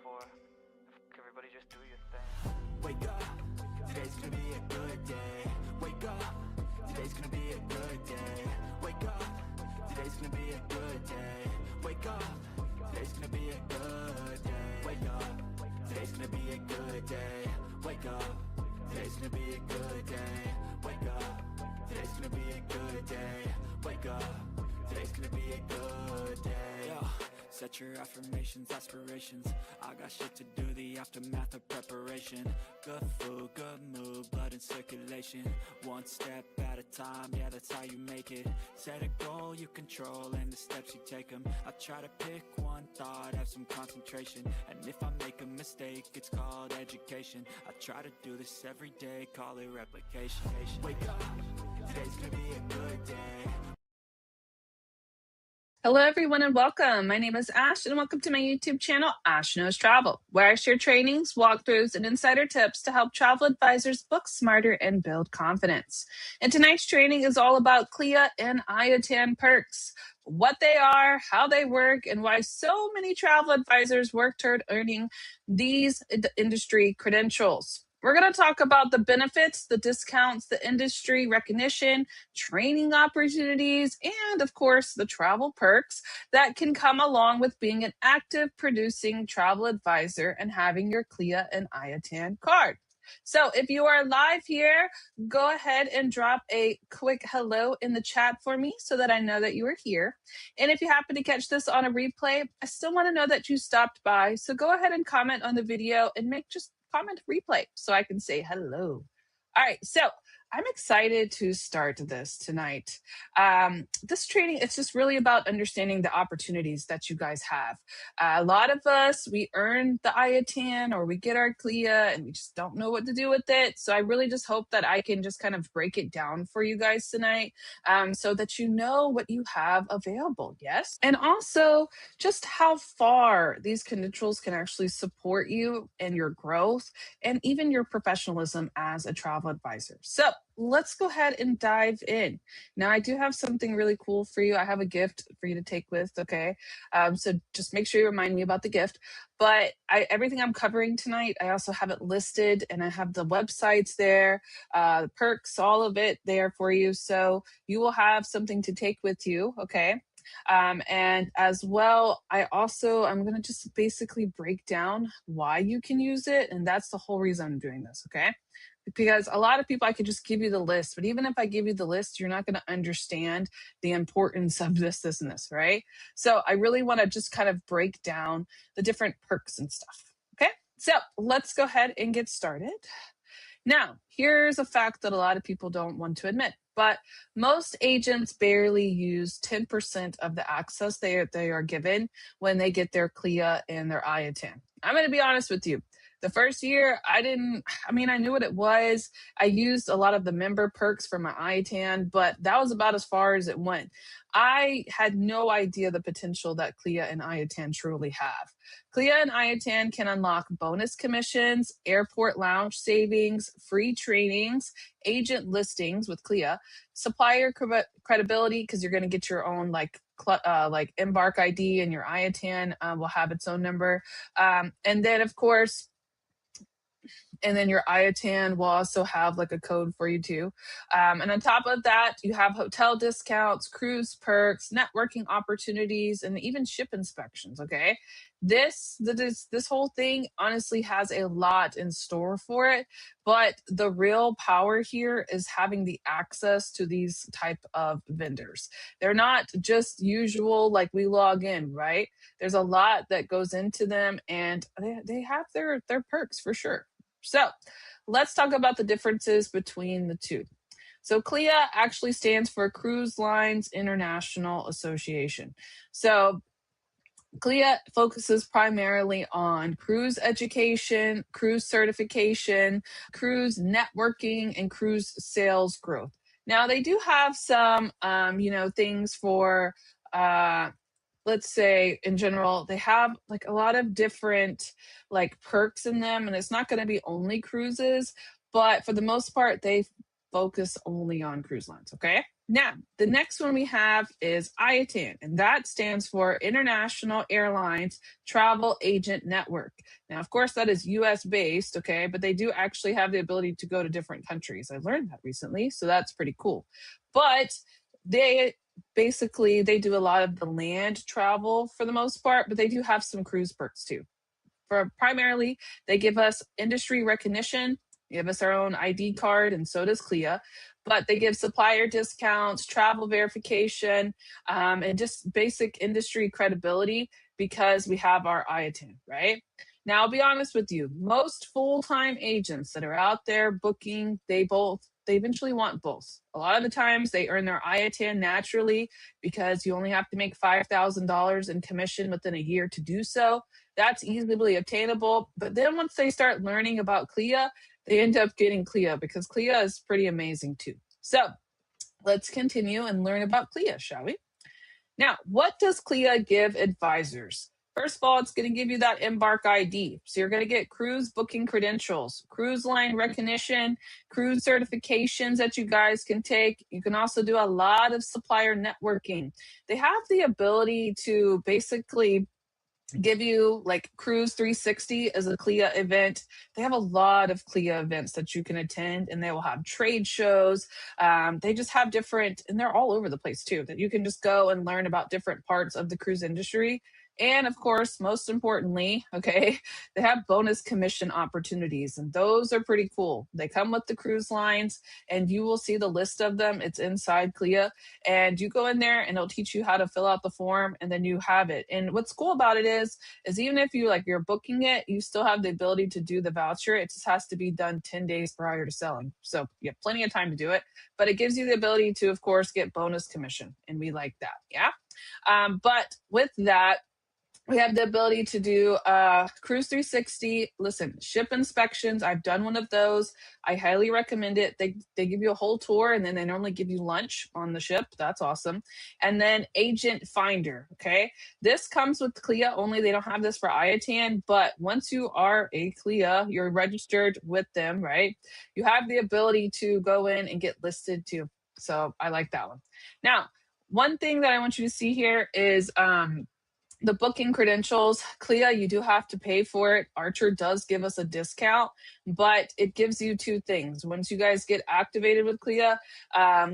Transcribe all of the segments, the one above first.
before. Everybody just do your thing. Wake up, today's gonna be a good day. Wake up, today's gonna be a good day. Wake up, today's gonna be a good day. Wake up, today's gonna be a good day. Wake up, today's gonna be a good day. Wake up, today's gonna be a good day. Wake up, today's gonna be a good day. Wake up, today's gonna be a good day. Yo, set your affirmations, aspirations. I got shit to do, the aftermath of preparation. Good food, good mood, blood in circulation. One step at a time, yeah, that's how you make it. Set a goal you control and the steps you take them. I try to pick one thought, have some concentration. And if I make a mistake, it's called education. I try to do this every day, call it replication. Wake up, today's gonna be a good day. Hello, everyone, and welcome. My name is Ash, and welcome to my YouTube channel, Ash Knows Travel, where I share trainings, walkthroughs, and insider tips to help travel advisors book smarter and build confidence. And tonight's training is all about CLIA and IATAN perks, what they are, how they work, and why so many travel advisors work toward earning these industry credentials. We're going to talk about the benefits, the discounts, the industry recognition, training opportunities, and of course, the travel perks that can come along with being an active producing travel advisor and having your CLIA and IATAN card. So if you are live here, go ahead and drop a quick hello in the chat for me so that I know that you are here. And if you happen to catch this on a replay, I still want to know that you stopped by. So go ahead and comment on the video and make just comment replay so I can say hello. All right, so I'm excited to start this tonight. This training, it's just really about understanding the opportunities that you guys have. A lot of us, we earn the IATAN or we get our CLIA and we just don't know what to do with it. So I really just hope that I can just kind of break it down for you guys tonight so that you know what you have available, yes? And also just how far these credentials can actually support you and your growth and even your professionalism as a travel advisor. So let's go ahead and dive in. Now, I do have something really cool for you. I have a gift for you to take with, okay? So just make sure you remind me about the gift. But everything I'm covering tonight, I also have it listed and I have the websites there, the perks, all of it there for you. So you will have something to take with you, okay? And as well, I'm going to just basically break down why you can use it. And that's the whole reason I'm doing this, okay? Because a lot of people, I could just give you the list, but even if I give you the list, you're not going to understand the importance of this, and this, right? So I really want to just kind of break down the different perks and stuff, okay? So let's go ahead and get started. Now, here's a fact that a lot of people don't want to admit, but most agents barely use 10% of the access they are given when they get their CLIA and their IATAN. I'm going to be honest with you. The first year, I knew what it was. I used a lot of the member perks for my IATAN, but that was about as far as it went. I had no idea the potential that CLIA and IATAN truly have. CLIA and IATAN can unlock bonus commissions, airport lounge savings, free trainings, agent listings with CLIA, supplier credibility because you're going to get your own like Embark ID, and your IATAN will have its own number. And then, of course, your IATAN will also have like a code for you too. And on top of that, you have hotel discounts, cruise perks, networking opportunities, and even ship inspections, okay? This whole thing honestly has a lot in store for it, but the real power here is having the access to these type of vendors. They're not just usual, like we log in, right? There's a lot that goes into them, and they have their perks for sure. So let's talk about the differences between the two. So CLIA actually stands for Cruise Lines International Association. So CLIA focuses primarily on cruise education, cruise certification, cruise networking, and cruise sales growth. Now, they do have some, things for, let's say in general, they have like a lot of different like perks in them, and it's not going to be only cruises, but for the most part, they focus only on cruise lines, okay? Now, the next one we have is IATAN, and that stands for International Airlines Travel Agent Network. Now, of course, that is US based, okay, but they do actually have the ability to go to different countries. I learned that recently, so that's pretty cool. But they they do a lot of the land travel for the most part, but they do have some cruise perks too. For primarily, they give us industry recognition, give us our own ID card, and so does CLIA. But they give supplier discounts, travel verification, and just basic industry credibility because we have our IATAN, right? Now, I'll be honest with you, most full-time agents that are out there booking, they eventually want both. A lot of the times they earn their IATAN naturally because you only have to make $5,000 in commission within a year to do so. That's easily obtainable. But then once they start learning about CLIA, they end up getting CLIA because CLIA is pretty amazing too. So let's continue and learn about CLIA, shall we? Now, what does CLIA give advisors? First of all, it's going to give you that Embark ID. So you're going to get cruise booking credentials, cruise line recognition, cruise certifications that you guys can take. You can also do a lot of supplier networking. They have the ability to basically give you like Cruise 360 as a CLIA event. They have a lot of CLIA events that you can attend, and they will have trade shows. They just have different, and they're all over the place too, that you can just go and learn about different parts of the cruise industry. And of course, most importantly, okay, they have bonus commission opportunities, and those are pretty cool. They come with the cruise lines, and you will see the list of them. It's inside CLIA, and you go in there, and it'll teach you how to fill out the form, and then you have it. And what's cool about it is even if you're booking it, you still have the ability to do the voucher. It just has to be done 10 days prior to selling, so you have plenty of time to do it. But it gives you the ability to, of course, get bonus commission, and we like that, yeah. But with that, we have the ability to do Cruise 360. Listen, ship inspections. I've done one of those. I highly recommend it. They give you a whole tour, and then they normally give you lunch on the ship. That's awesome. And then Agent Finder. Okay, this comes with CLIA only. They don't have this for IATAN, but once you are a CLIA, you're registered with them, right? You have the ability to go in and get listed too. So I like that one. Now, one thing that I want you to see here is the booking credentials. CLIA, you do have to pay for it. Archer does give us a discount, but it gives you two things. Once you guys get activated with CLIA,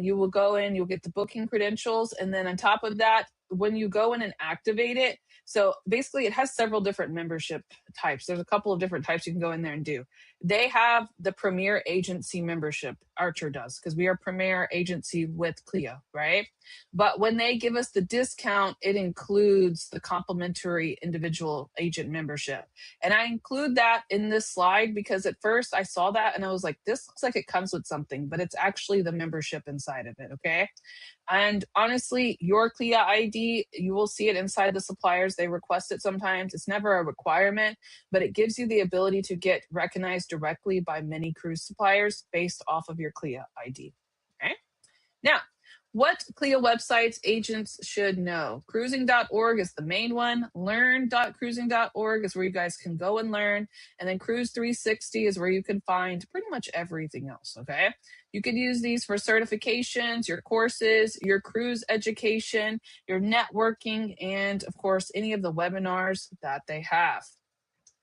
you will go in, you'll get the booking credentials, and then on top of that, when you go in and activate it, so basically it has several different membership types. There's a couple of different types you can go in there and do. They have the Premier Agency membership, Archer does, because we are Premier Agency with CLIA, right? But when they give us the discount, it includes the complimentary individual agent membership. And I include that in this slide because at first I saw that and I was like, this looks like it comes with something, but it's actually the membership inside of it, okay? And honestly, your CLIA ID, you will see it inside the suppliers. They request it sometimes. It's never a requirement, but it gives you the ability to get recognized directly by many cruise suppliers based off of your CLIA ID. Okay? Now, what CLIA websites agents should know? Cruising.org is the main one. Learn.cruising.org is where you guys can go and learn. And then Cruise 360 is where you can find pretty much everything else, okay? You can use these for certifications, your courses, your cruise education, your networking, and of course, any of the webinars that they have.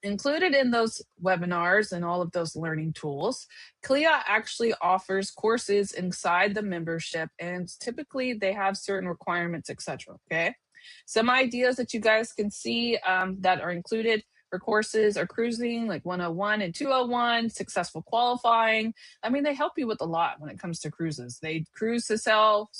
Included in those webinars and all of those learning tools, CLIA actually offers courses inside the membership, and typically they have certain requirements, etc. Okay, some ideas that you guys can see that are included for courses are cruising, like 101 and 201, successful qualifying. I mean, they help you with a lot when it comes to cruises. They cruise to sell,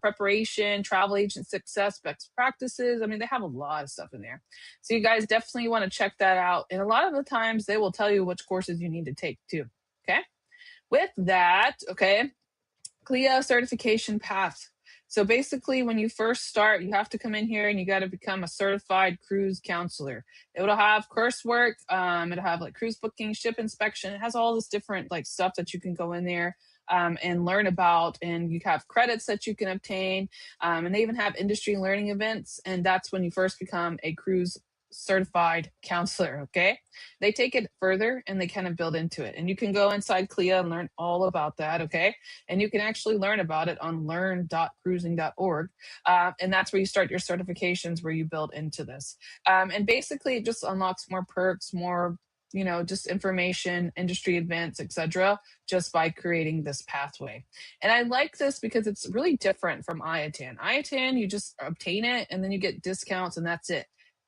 preparation, travel agent success, best practices. I mean, they have a lot of stuff in there. So you guys definitely want to check that out. And a lot of the times they will tell you which courses you need to take too. Okay. With that, okay, CLIA certification path. So basically, when you first start, you have to come in here and you got to become a certified cruise counselor. It'll have coursework. It'll have like cruise booking, ship inspection. It has all this different like stuff that you can go in there and learn about. And you have credits that you can obtain. And they even have industry learning events. And that's when you first become a cruise certified counselor, okay? They take it further and they kind of build into it. And you can go inside CLIA and learn all about that, okay? And you can actually learn about it on learn.cruising.org. And that's where you start your certifications, where you build into this. And basically, it just unlocks more perks, more just information, industry events, etc., just by creating this pathway. And I like this because it's really different from IATAN. IATAN, you just obtain it and then you get discounts and that's it.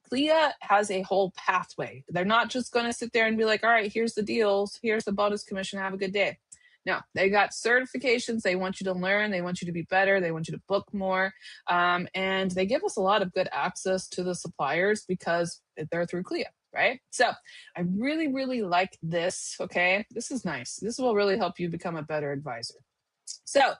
CLIA has a whole pathway. They're not just going to sit there and be like, all right, here's the deals, here's the bonus commission, have a good day. No, they got certifications. They want you to learn. They want you to be better. They want you to book more. And they give us a lot of good access to the suppliers because they're through CLIA, right? So I really, really like this, okay? This is nice. This will really help you become a better advisor. So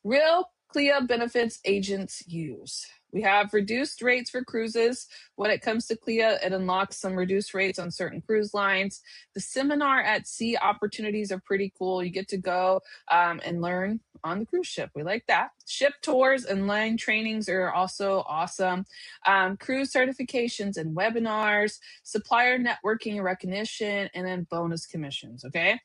real CLIA benefits agents use. We have reduced rates for cruises. When it comes to CLIA, it unlocks some reduced rates on certain cruise lines. The seminar at sea opportunities are pretty cool. You get to go and learn on the cruise ship. We like that. Ship tours and line trainings are also awesome. Cruise certifications and webinars, supplier networking and recognition, and then bonus commissions, okay?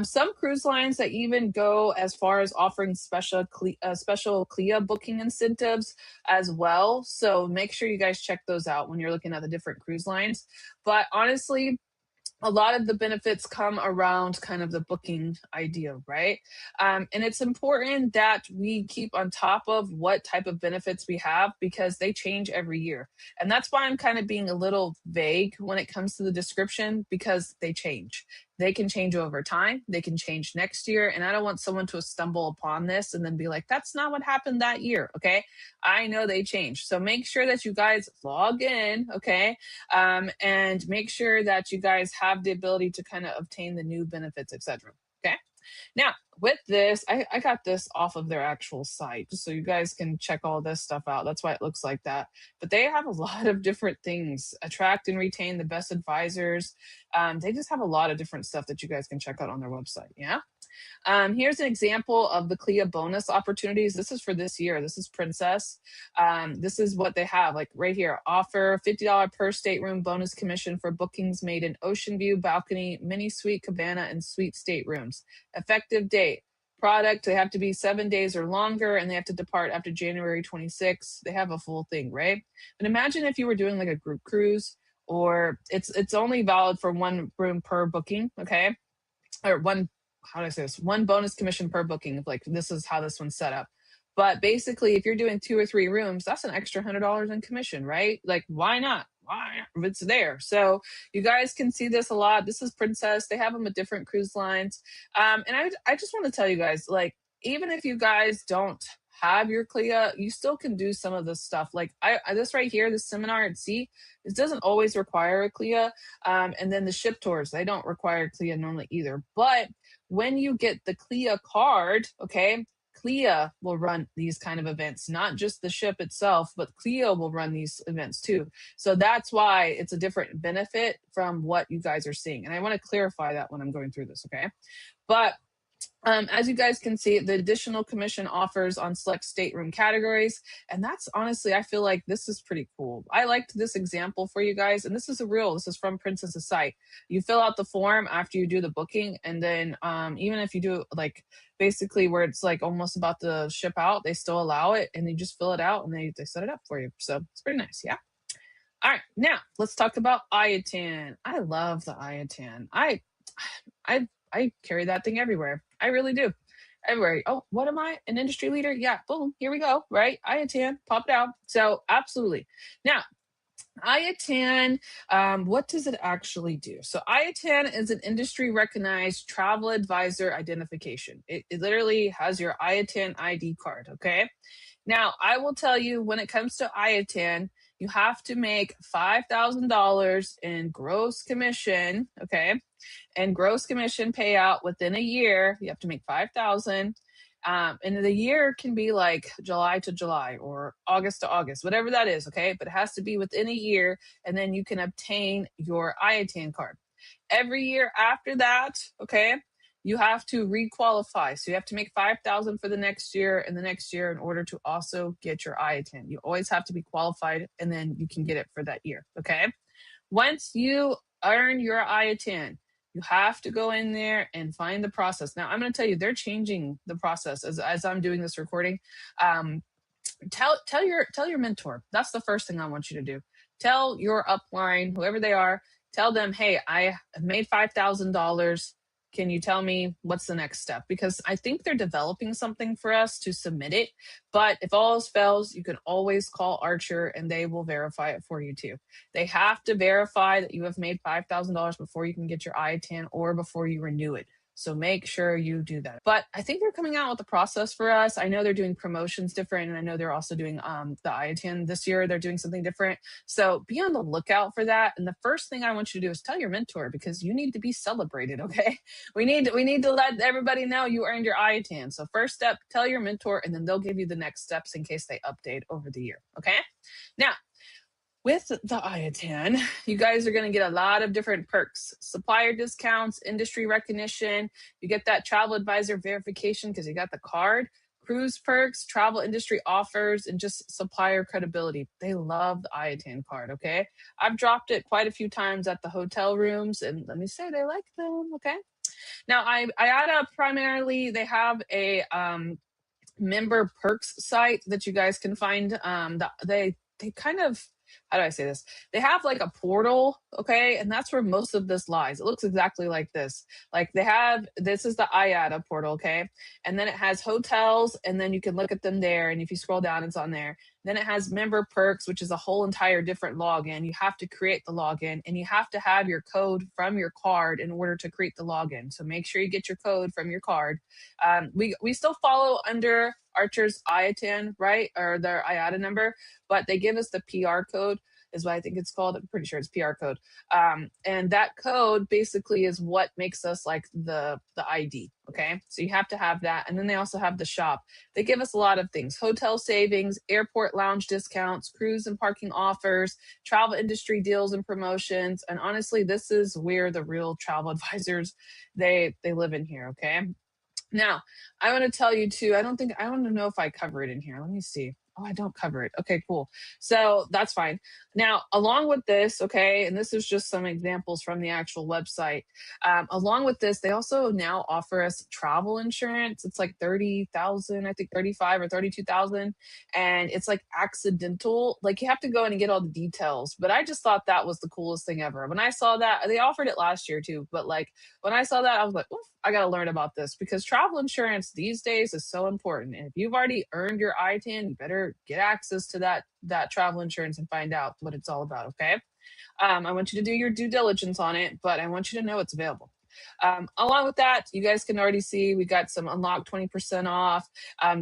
Some cruise lines that even go as far as offering special CLIA booking incentives as well. So make sure you guys check those out when you're looking at the different cruise lines. But honestly, a lot of the benefits come around kind of the booking idea, right? And it's important that we keep on top of what type of benefits we have because they change every year. And that's why I'm kind of being a little vague when it comes to the description because they change. They can change over time. They can change next year. And I don't want someone to stumble upon this and then be like, that's not what happened that year. Okay. I know they change. So make sure that you guys log in. Okay. And make sure that you guys have the ability to kind of obtain the new benefits, etc. Okay. Now, with this, I got this off of their actual site, just so you guys can check all this stuff out. That's why it looks like that. But they have a lot of different things. Attract and retain the best advisors. They just have a lot of different stuff that you guys can check out on their website. Yeah. Here's an example of the CLIA bonus opportunities. This is for this year. This is Princess. This is what they have, like right here. Offer $50 per stateroom bonus commission for bookings made in ocean view, balcony, mini suite, cabana, and suite staterooms. Effective date. Product, they have to be 7 days or longer, and they have to depart after January 26th. They have a full thing, right? But imagine if you were doing like a group cruise, or it's only valid for one room per booking, okay? Or one, how do I say this? One bonus commission per booking. Like this is how this one's set up. But basically, if you're doing 2 or 3 rooms, that's an extra $100 in commission, right? Like, why not? Why? It's there. So you guys can see this a lot. This is Princess. They have them at different cruise lines. And I just want to tell you guys, like, even if you guys don't have your CLIA, you still can do some of this stuff. Like this right here, this seminar at sea, this doesn't always require a CLIA. And then the ship tours, they don't require CLIA normally either. But when you get the CLIA card, okay, CLIA will run these kind of events, not just the ship itself, but CLIA will run these events too. So that's why it's a different benefit from what you guys are seeing. And I want to clarify that when I'm going through this, okay? But as you guys can see, the additional commission offers on select stateroom categories. And that's honestly, I feel like this is pretty cool. I liked this example for you guys. And this is this is from Princess's site. You fill out the form after you do the booking. And then even if you do like basically where it's like almost about to ship out, they still allow it. And you just fill it out and they set it up for you. So it's pretty nice. Yeah. All right. Now let's talk about IATAN. I love the IATAN. I carry that thing everywhere. I really do. Everywhere. Oh, what am I? An industry leader? Yeah, boom, here we go, right? IATAN, pop it out. So absolutely. Now, IATAN, what does it actually do? So IATAN is an industry recognized travel advisor identification. It literally has your IATAN ID card, okay? Now, I will tell you when it comes to IATAN, you have to make $5,000 in gross commission, okay? And gross commission payout within a year. You have to make $5,000. And the year can be like July to July or August to August, whatever that is, okay? But it has to be within a year, and then you can obtain your IATAN card. Every year after that, okay, you have to requalify. So you have to make $5,000 for the next year and the next year in order to also get your IATAN. You always have to be qualified, and then you can get it for that year, okay? Once you earn your IATAN, you have to go in there and find the process. Now, I'm going to tell you, they're changing the process as I'm doing this recording. Um, tell your mentor. That's the first thing I want you to do. Tell your upline, whoever they are, tell them, hey, I have made $5,000. Can you tell me what's the next step? Because I think they're developing something for us to submit it. But if all else fails, you can always call Archer and they will verify it for you too. They have to verify that you have made $5,000 before you can get your IATAN or before you renew it. So make sure you do that. But I think they're coming out with a process for us. I know they're doing promotions different, and I know they're also doing the IATAN this year. They're doing something different. So be on the lookout for that. And the first thing I want you to do is tell your mentor, because you need to be celebrated, okay? We need to let everybody know you earned your IATAN. So first step, tell your mentor, and then they'll give you the next steps in case they update over the year, okay? Now, with the IATAN, you guys are going to get a lot of different perks: supplier discounts, industry recognition. You get that travel advisor verification because you got the card, cruise perks, travel industry offers, and just supplier credibility. They love the IATAN card, okay? I've dropped it quite a few times at the hotel rooms, and let me say they like them, okay? Now, IATA primarily, they have a member perks site that you guys can find. They kind of, how do I say this? They have like a portal, okay? And that's where most of this lies. It looks exactly like this. Like this is the IATA portal, okay? And then it has hotels, and then you can look at them there. And if you scroll down, it's on there. Then it has member perks, which is a whole entire different login. You have to create the login, and you have to have your code from your card in order to create the login. So make sure you get your code from your card. We still follow under Archer's IATAN, right? Or their IATA number, but they give us the PR code, is what I think it's called. I'm pretty sure it's PR code. And that code basically is what makes us like the ID. Okay. So you have to have that. And then they also have the shop. They give us a lot of things: hotel savings, airport lounge discounts, cruise and parking offers, travel industry deals and promotions. And honestly, this is where the real travel advisors, they live in here. Okay. Now, I want to tell you too, I want to know if I cover it in here. Let me see. Oh, I don't cover it. Okay, cool. So that's fine. Now, along with this, okay, and this is just some examples from the actual website. Along with this, they also now offer us travel insurance. It's like 30,000, I think 35 or 32,000. And it's like accidental. Like you have to go in and get all the details. But I just thought that was the coolest thing ever. When I saw that, they offered it last year too. But like when I saw that, I was like, oof, I got to learn about this, because travel insurance these days is so important. And if you've already earned your IATAN, you better get access to that travel insurance and find out what it's all about. Okay. I want you to do your due diligence on it, but I want you to know it's available. Along with that, you guys can already see we got some unlocked 20% off.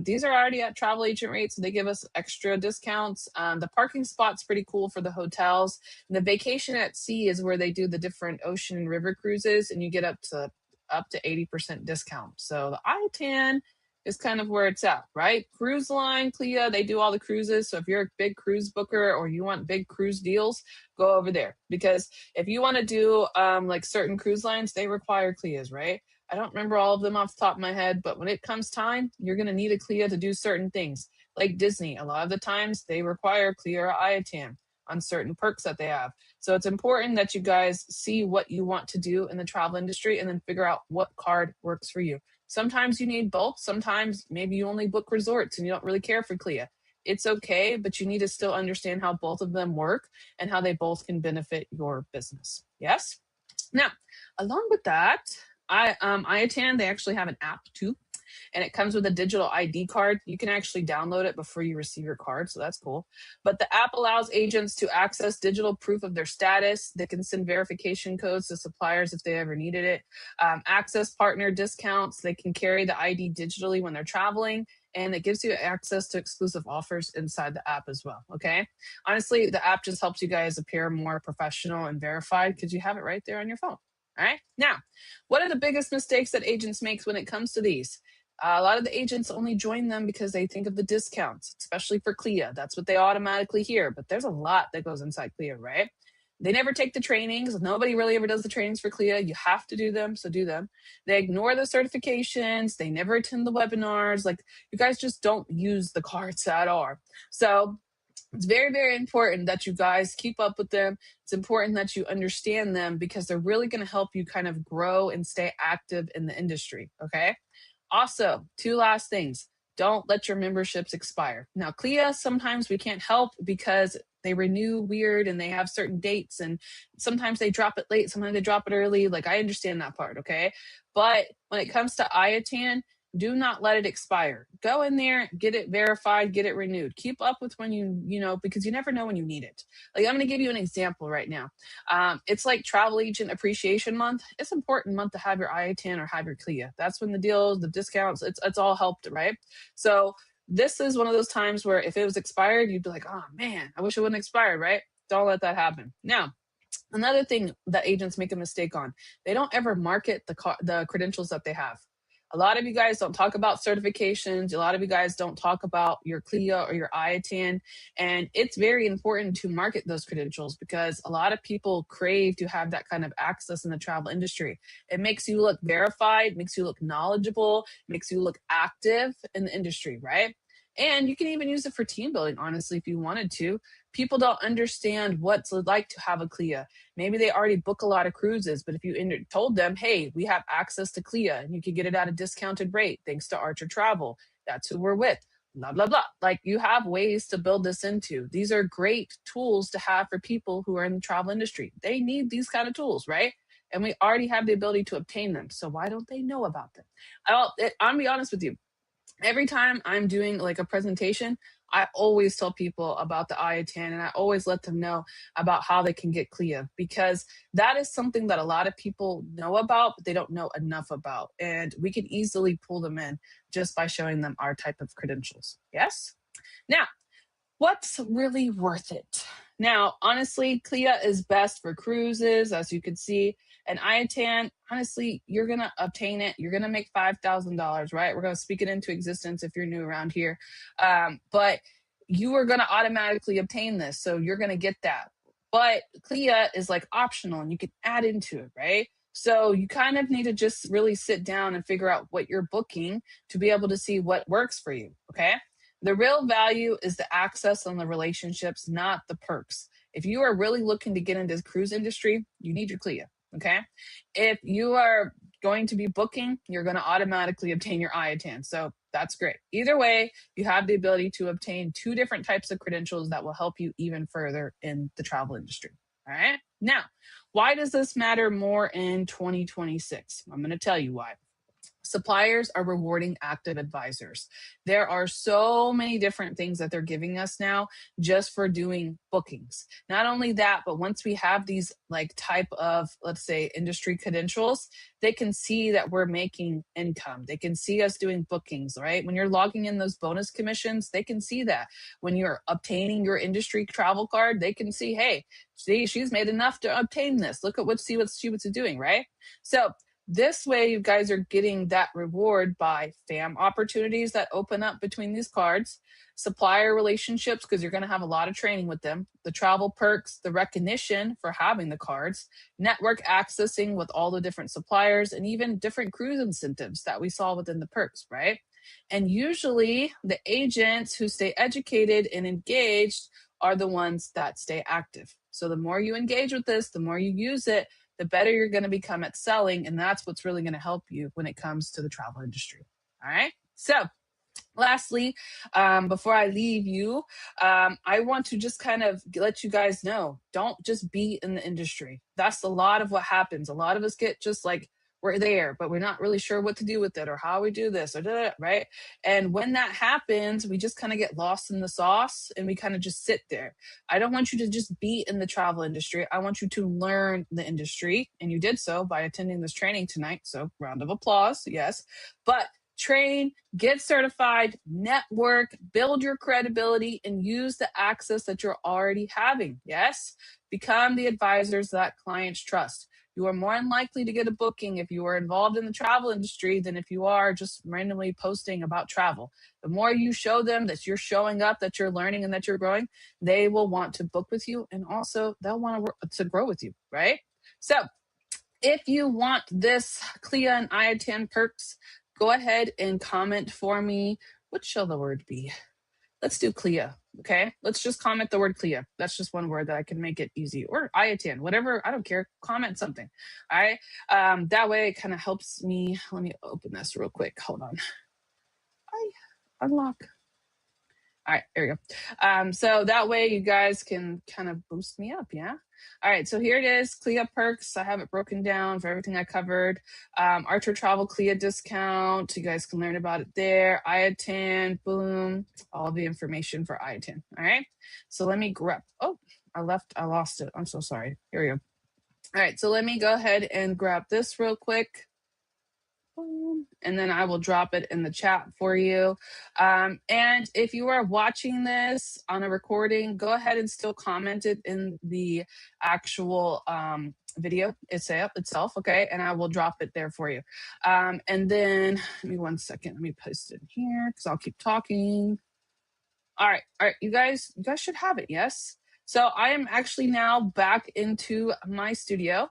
These are already at travel agent rates, so they give us extra discounts. The parking spot's pretty cool for the hotels. And the vacation at sea is where they do the different ocean and river cruises, and you get up to 80% discount. So the IATAN is kind of where it's at, right? Cruise line, CLIA, they do all the cruises. So if you're a big cruise booker or you want big cruise deals, go over there. Because if you want to do like certain cruise lines, they require CLIAs, right? I don't remember all of them off the top of my head, but when it comes time, you're going to need a CLIA to do certain things. Like Disney, a lot of the times they require CLIA or IATAN on certain perks that they have. So it's important that you guys see what you want to do in the travel industry and then figure out what card works for you. Sometimes you need both. Sometimes maybe you only book resorts and you don't really care for CLIA. It's okay, but you need to still understand how both of them work and how they both can benefit your business. Yes? Now, along with that, IATAN, they actually have an app too. And it comes with a digital ID card. You can actually download it before you receive your card, so that's cool. But the app allows agents to access digital proof of their status. They can send verification codes to suppliers if they ever needed it. Access partner discounts. They can carry the ID digitally when they're traveling. And it gives you access to exclusive offers inside the app as well, okay? Honestly, the app just helps you guys appear more professional and verified because you have it right there on your phone. All right. Now, what are the biggest mistakes that agents make when it comes to these? A lot of the agents only join them because they think of the discounts, especially for CLIA. That's what they automatically hear. But there's a lot that goes inside CLIA, right? They never take the trainings. Nobody really ever does the trainings for CLIA. You have to do them, so do them. They ignore the certifications. They never attend the webinars. Like, you guys just don't use the cards at all. So It's very, very important that you guys keep up with them. It's important that you understand them because they're really going to help you kind of grow and stay active in the industry. Okay. Also, two last things. Don't let your memberships expire. Now, CLIA, sometimes we can't help because they renew weird and they have certain dates, and sometimes they drop it late, sometimes they drop it early. Like, I understand that part, okay? But when it comes to IATAN, do not let it expire. Go in there, get it verified, get it renewed. Keep up with when because you never know when you need it. Like, I'm going to give you an example right now. It's like Travel Agent Appreciation Month. It's an important month to have your IATAN or have your CLIA. That's when the deals, the discounts, it's all helped, right? So this is one of those times where if it was expired, you'd be like, oh man, I wish it wouldn't expired, right? Don't let that happen. Now, another thing that agents make a mistake on, they don't ever market the credentials that they have. A lot of you guys don't talk about certifications. A lot of you guys don't talk about your CLIA or your IATAN. And it's very important to market those credentials because a lot of people crave to have that kind of access in the travel industry. It makes you look verified, makes you look knowledgeable, makes you look active in the industry, right? And you can even use it for team building, honestly, if you wanted to. People don't understand what it's like to have a CLIA. Maybe they already book a lot of cruises, but if you told them, hey, we have access to CLIA and you can get it at a discounted rate thanks to Archer Travel, that's who we're with, blah, blah, blah. Like, you have ways to build this into. These are great tools to have for people who are in the travel industry. They need these kind of tools, right? And we already have the ability to obtain them. So why don't they know about them? I'm going to be honest with you. Every time I'm doing like a presentation, I always tell people about the IATAN and I always let them know about how they can get CLIA because that is something that a lot of people know about, but they don't know enough about. And we can easily pull them in just by showing them our type of credentials. Yes? Now, what's really worth it? Now, honestly, CLIA is best for cruises, as you can see. And IATAN, honestly, you're going to obtain it. You're going to make $5,000, right? We're going to speak it into existence if you're new around here. But you are going to automatically obtain this. So you're going to get that. But CLIA is like optional and you can add into it, right? So you kind of need to just really sit down and figure out what you're booking to be able to see what works for you, okay? The real value is the access and the relationships, not the perks. If you are really looking to get into the cruise industry, you need your CLIA, okay? If you are going to be booking, you're going to automatically obtain your IATAN. So that's great. Either way, you have the ability to obtain two different types of credentials that will help you even further in the travel industry, all right? Now, why does this matter more in 2026? I'm going to tell you why. Suppliers are rewarding active advisors. There are so many different things that they're giving us now just for doing bookings. Not only that, but once we have these like type of, let's say, industry credentials, they can see that we're making income. They can see us doing bookings, right? When you're logging in those bonus commissions, they can see that. When you're obtaining your industry travel card, they can see, hey, she's made enough to obtain this. Look at what she was doing, right? So this way, you guys are getting that reward by FAM opportunities that open up between these cards, supplier relationships, because you're going to have a lot of training with them, the travel perks, the recognition for having the cards, network accessing with all the different suppliers, and even different cruise incentives that we saw within the perks, right? And usually, the agents who stay educated and engaged are the ones that stay active. So the more you engage with this, the more you use it, the better you're going to become at selling. And that's what's really going to help you when it comes to the travel industry. All right. So lastly, before I leave you, I want to just kind of let you guys know, don't just be in the industry. That's a lot of what happens. A lot of us get just like, we're there, but we're not really sure what to do with it or how we do this or that, right? And when that happens, we just kind of get lost in the sauce and we kind of just sit there. I don't want you to just be in the travel industry. I want you to learn the industry. And you did so by attending this training tonight. So round of applause. Yes. But train, get certified, network, build your credibility, and use the access that you're already having. Yes. Become the advisors that clients trust. You are more than likely to get a booking if you are involved in the travel industry than if you are just randomly posting about travel. The more you show them that you're showing up, that you're learning, and that you're growing, they will want to book with you, and also they'll want to grow with you, right? So if you want this CLIA and IATAN perks, go ahead and comment for me. What shall the word be? Let's do CLIA. Okay, let's just comment the word CLIA. That's just one word that I can make it easy. Or IATAN, whatever, I don't care. Comment something. All right. That way it kind of helps me. Let me open this real quick. Hold on. Unlock. All right, there we go. So that way you guys can kind of boost me up, yeah? All right, so here it is, CLIA perks. I have it broken down for everything I covered. Archer Travel CLIA discount. You guys can learn about it there. IATAN, boom, all the information for IATAN, all right? So let me grab, oh, I lost it. I'm so sorry. Here we go. All right, so let me go ahead and grab this real quick. And then I will drop it in the chat for you. And if you are watching this on a recording, go ahead and still comment it in the actual video itself, okay? And I will drop it there for you. And then, give me 1 second. Let me post it here because I'll keep talking. All right, you guys should have it, yes? So I am actually now back into my studio.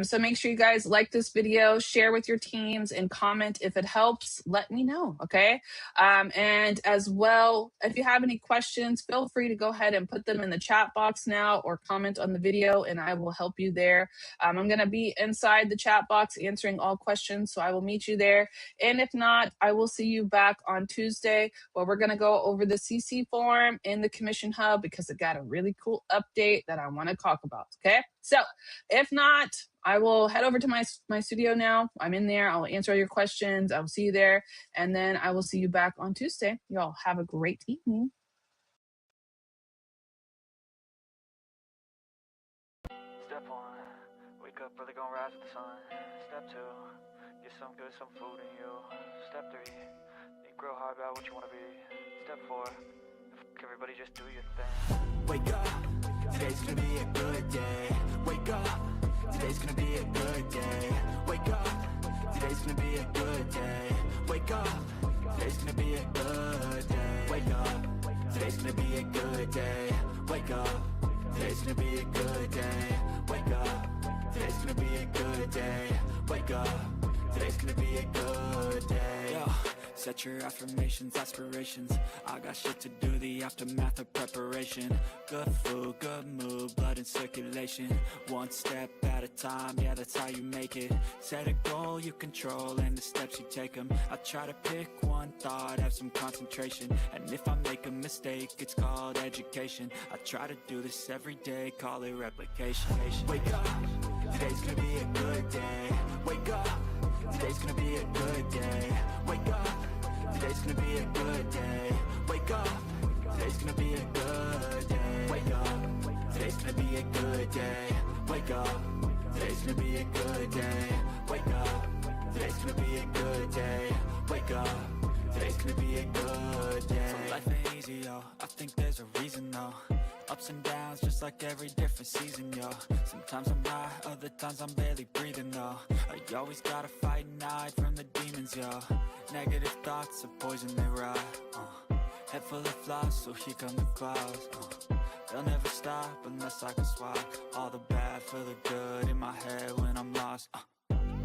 So make sure you guys like this video, share with your teams, and comment if it helps. Let me know, okay? And as well, if you have any questions, feel free to go ahead and put them in the chat box now or comment on the video, and I will help you there. I'm going to be inside the chat box answering all questions, so I will meet you there. And if not, I will see you back on Tuesday where we're going to go over the CC form in the Commission Hub because it got a really cool update that I want to talk about, okay? So if not, I will head over to my studio now. I'm in there. I'll answer all your questions. I will see you there. And then I will see you back on Tuesday. Y'all have a great evening. Step 1, wake up early, gonna rise with the sun. Step 2, get some food in you. Step 3, think real hard about what you want to be. Step 4, everybody just do your thing. Wake up, today's gonna be a good day. Wake up, today's gonna be a good day. Wake up, today's gonna be a good day. Wake up, today's gonna be a good day. Wake up, today's gonna be a good day. Wake up, today's gonna be a good day. Wake up, today's gonna be a good day. Wake up, today's gonna be a good day. Yo. Set your affirmations, aspirations. I got shit to do, the aftermath of preparation. Good food, good mood, blood in circulation. One step at a time, yeah, that's how you make it. Set a goal you control and the steps you take them. I try to pick one thought, have some concentration. And if I make a mistake, it's called education. I try to do this every day, call it replication. Wake up, today's gonna be a good day. Wake up, today's gonna be a good day. Wake up, today's gonna be a good day. Wake up, today's gonna be a good day. Wake up, today's gonna be a good day. Wake up, today's gonna be a good day. Wake up, today's gonna be a good day. Wake up, today's gonna be a good day. So life ain't easy, yo, I think there's a reason, though. Ups and downs, just like every different season, yo. Sometimes I'm high, other times I'm barely breathing, though. I always gotta fight and hide from the demons, yo. Negative thoughts are poison, they rot. Head full of flies, so here come the clouds. They'll never stop unless I can swap all the bad for the good in my head when I'm lost.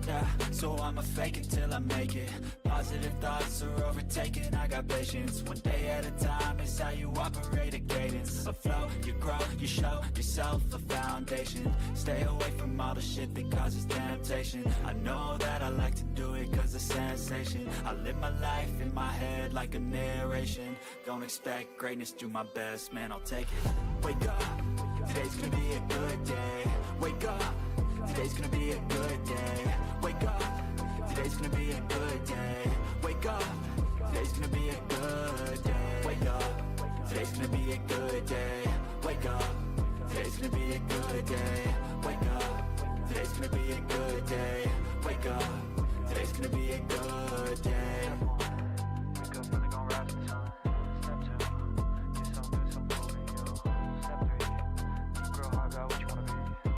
Yeah, so I'ma fake it till I make it. Positive thoughts are overtaken, I got patience. One day at a time is how you operate a cadence. A flow, you grow, you show yourself a foundation. Stay away from all the shit that causes temptation. I know that I like to do it cause it's sensation. I live my life in my head like a narration. Don't expect greatness, do my best, man, I'll take it. Wake up, today's gonna be a good day. Wake up, today's gonna be a good day. Wake up, today's gonna be a good day. Wake up, today's gonna be a good day. Wake up, today's gonna be a good day. Wake up, today's gonna be a good day. Wake up, today's gonna be a good day.